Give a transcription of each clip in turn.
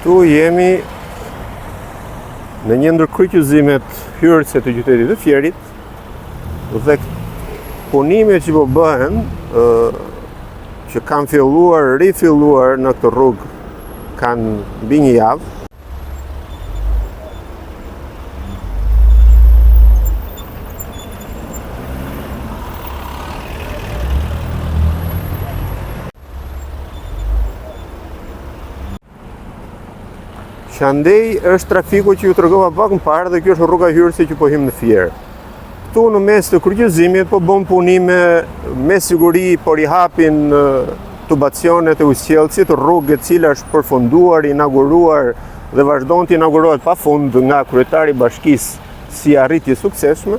Këtu jemi në një ndër kryqëzimet hyrëse të qytetit të Fierit dhe punimet që po bëhen që kanë rifilluar në këtë rrugë kanë mbi një javë. Që andej është trafiku që ju tregova pak më parë dhe kjo është rruga hyrëse që po hym në Fier. Këtu në mes të kryqëzimit po bën punime me siguri, por i hapin tubacionet e ujësqellësit, rrugë e cila është përfunduar, inauguruar dhe vazhdon të inaugurohet pafund nga kryetari i bashkisë si arritje suksesshme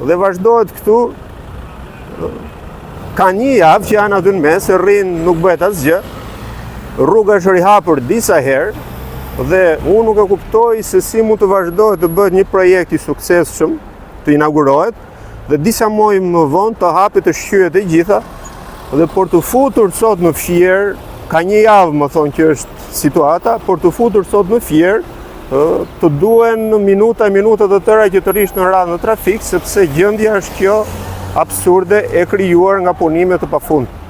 dhe vazhdohet këtu ka një javë që janë aty në mes, rrin nuk bëhet asgjë. Rruga është rihapur disa herë dhe unë nuk e kuptoj se si mund të vazhdohet të bëhet një projekt i suksesshëm, të inaugurohet dhe disa muaj më vonë të hapet të shqyhet e gjitha dhe për të futur sot në Fier, ka një javë më thonë që është situata, për të futur sot në Fier të duen minuta të tëra që të rish në radhë në trafik, sepse gjendja është kjo absurde e krijuar nga punimet të pafund.